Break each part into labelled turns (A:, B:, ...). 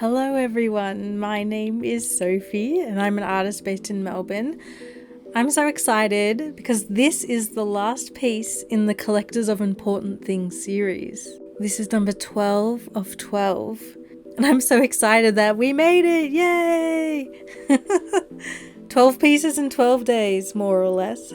A: Hello everyone, my name is Sophie and I'm an artist based in Melbourne. I'm so excited because this is the last piece in the Collectors of Important Things series. This is number 12 of 12 and I'm so excited that we made it, yay! 12 pieces in 12 days, more or less.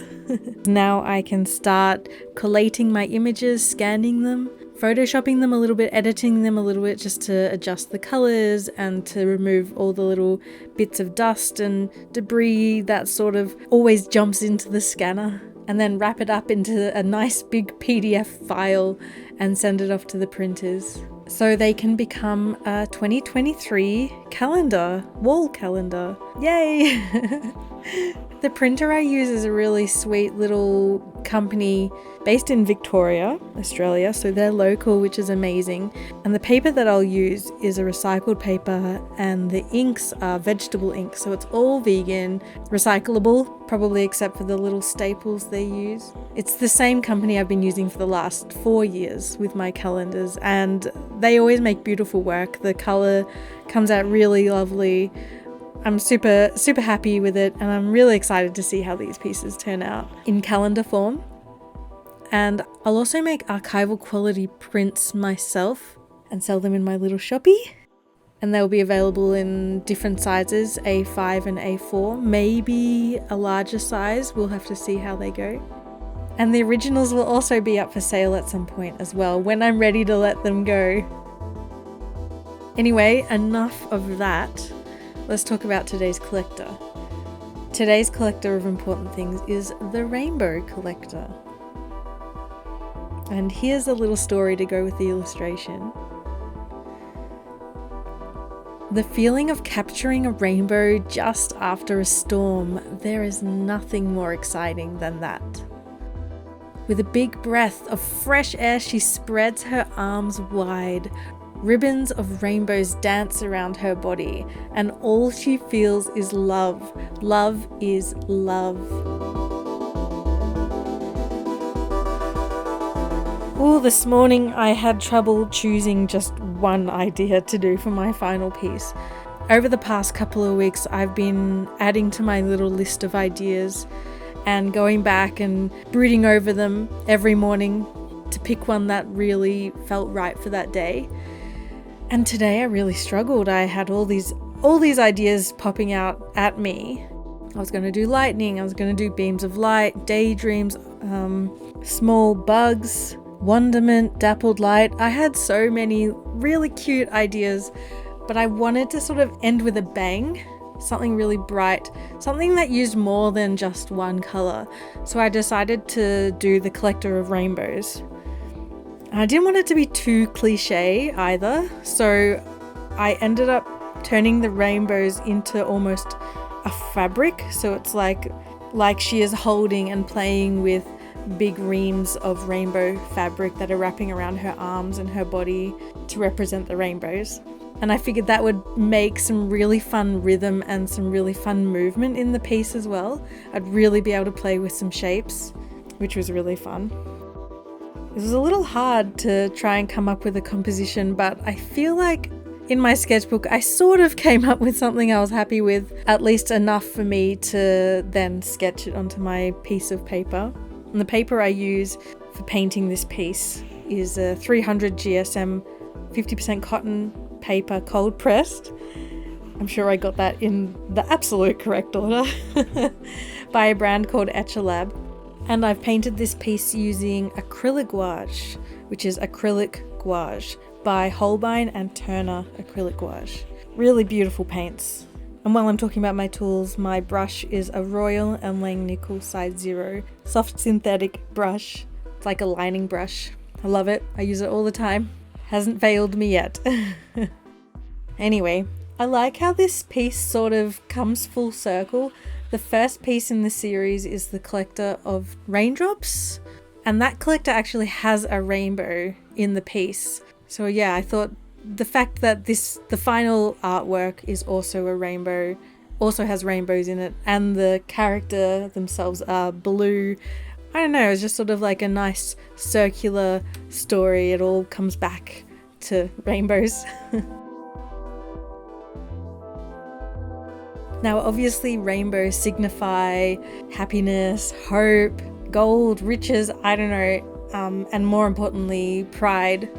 A: Now I can start collating my images, scanning them, photoshopping them a little bit, editing them a little bit just to adjust the colors and to remove all the little bits of dust and debris that sort of always jumps into the scanner, and then wrap it up into a nice big PDF file and send it off to the printers so they can become a 2023 calendar, wall calendar. Yay! The printer I use is a really sweet little company based in Victoria, Australia, so they're local, which is amazing. And the paper that I'll use is a recycled paper and the inks are vegetable ink, so it's all vegan, recyclable, probably except for the little staples they use. It's the same company I've been using for the last 4 years with my calendars, and they always make beautiful work. The color comes out really lovely. I'm super happy with it, and I'm really excited to see how these pieces turn out in calendar form. And I'll also make archival quality prints myself and sell them in my little shoppie. And they'll be available in different sizes, A5 and A4, maybe a larger size. We'll have to see how they go. And the originals will also be up for sale at some point as well, when I'm ready to let them go. Anyway, enough of that. Let's talk about today's collector. Today's collector of important things is the Rainbow Collector. And here's a little story to go with the illustration. The feeling of capturing a rainbow just after a storm, there is nothing more exciting than that. With a big breath of fresh air, she spreads her arms wide. Ribbons of rainbows dance around her body, and all she feels is love. Love is love. Oh, this morning I had trouble choosing just one idea to do for my final piece. Over the past couple of weeks, I've been adding to my little list of ideas and going back and brooding over them every morning to pick one that really felt right for that day. And today I really struggled. I had all these ideas popping out at me. I was going to do lightning, I was going to do beams of light, daydreams, small bugs, wonderment, dappled light. I had so many really cute ideas, but I wanted to sort of end with a bang, something really bright, something that used more than just one color. So I decided to do the Collector of Rainbows. I didn't want it to be too cliche either, so I ended up turning the rainbows into almost a fabric. So it's like she is holding and playing with big reams of rainbow fabric that are wrapping around her arms and her body to represent the rainbows. And I figured that would make some really fun rhythm and some really fun movement in the piece as well. I'd really be able to play with some shapes, which was really fun. It was a little hard to try and come up with a composition, but I feel like in my sketchbook I sort of came up with something I was happy with, at least enough for me to then sketch it onto my piece of paper. And the paper I use for painting this piece is a 300 GSM 50% cotton paper, cold pressed. I'm sure I got that in the absolute correct order by a brand called Etchalab. And I've painted this piece using acrylic gouache, which is acrylic gouache by Holbein and Turner acrylic gouache. Really beautiful paints. And while I'm talking about my tools, my brush is a Royal & Langnickel size 0 soft synthetic brush. It's like a lining brush. I love it. I use it all the time. Hasn't failed me yet. Anyway, I like how this piece sort of comes full circle. The first piece in the series is the Collector of Raindrops, and that collector actually has a rainbow in the piece. So yeah, I thought the fact that the final artwork is also a rainbow, also has rainbows in it, and the character themselves are blue. I don't know, it's just sort of like a nice circular story. It all comes back to rainbows. Now, obviously, rainbows signify happiness, hope, gold, riches, I don't know, and more importantly, pride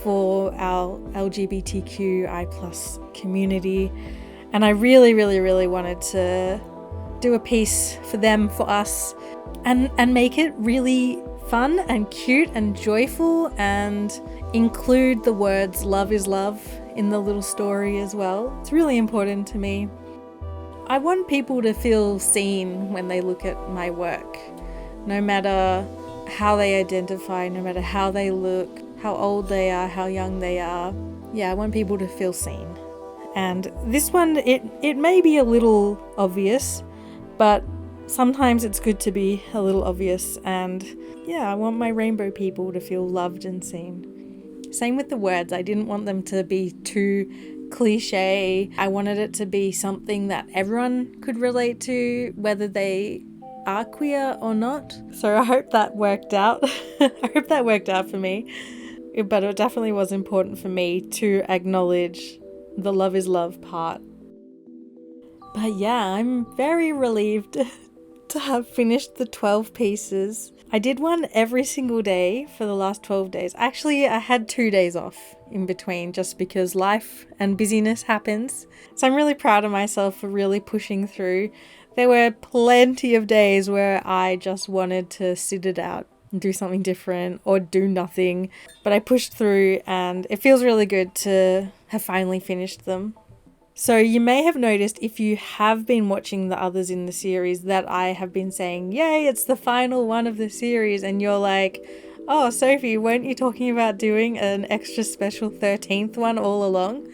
A: for our LGBTQI plus community. And I really, really, really wanted to do a piece for them, for us, and make it really fun and cute and joyful, and include the words "love is love" in the little story as well. It's really important to me. I want people to feel seen when they look at my work, no matter how they identify, no matter how they look, how old they are, how young they are. Yeah, I want people to feel seen. And this one, it may be a little obvious, but sometimes it's good to be a little obvious. And yeah, I want my rainbow people to feel loved and seen. Same with the words. I didn't want them to be too cliche. I wanted it to be something that everyone could relate to, whether they are queer or not. So I hope that worked out. I hope that worked out for me. But it definitely was important for me to acknowledge the love is love part. But yeah, I'm very relieved to have finished the 12 pieces. I did one every single day for the last 12 days. Actually, I had 2 days off in between just because life and busyness happens. So I'm really proud of myself for really pushing through. There were plenty of days where I just wanted to sit it out and do something different or do nothing. But I pushed through, and it feels really good to have finally finished them. So you may have noticed, if you have been watching the others in the series, that I have been saying, yay, it's the final one of the series. And you're like, oh, Sophie, weren't you talking about doing an extra special 13th one all along?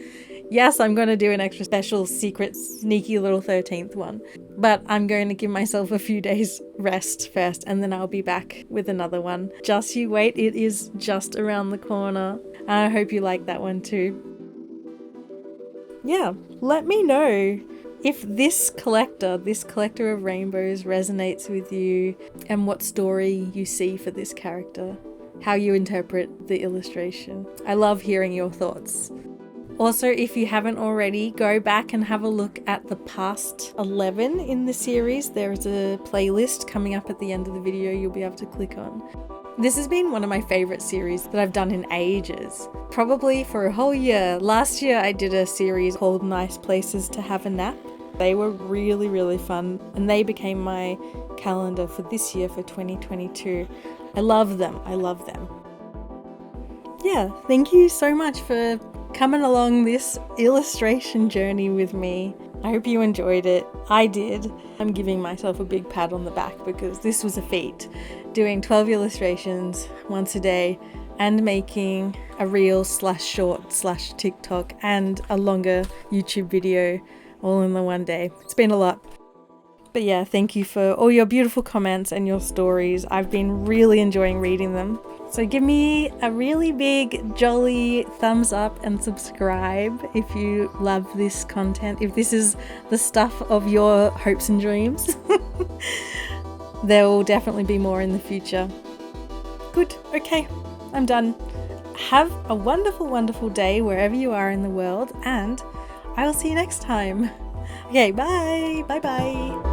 A: Yes, I'm going to do an extra special, secret, sneaky little 13th one. But I'm going to give myself a few days rest first, and then I'll be back with another one. Just you wait, it is just around the corner. And I hope you like that one too. Yeah, let me know if this collector of rainbows resonates with you, and what story you see for this character, how you interpret the illustration. I love hearing your thoughts. Also, if you haven't already, go back and have a look at the past 11 in the series. There is a playlist coming up at the end of the video you'll be able to click on. This has been one of my favourite series that I've done in ages, probably for a whole year. Last year I did a series called Nice Places to Have a Nap. They were really, really fun, and they became my calendar for this year, for 2022. I love them. Yeah, thank you so much for coming along this illustration journey with me. I hope you enjoyed it. I did. I'm giving myself a big pat on the back because this was a feat. Doing 12 illustrations once a day and making a reel/short/TikTok and a longer YouTube video all in the one day. It's been a lot. But yeah, thank you for all your beautiful comments and your stories. I've been really enjoying reading them. So give me a really big, jolly thumbs up and subscribe if you love this content, if this is the stuff of your hopes and dreams. There will definitely be more in the future. Good, okay, I'm done. Have a wonderful, wonderful day wherever you are in the world, and I will see you next time. Okay, bye, bye-bye.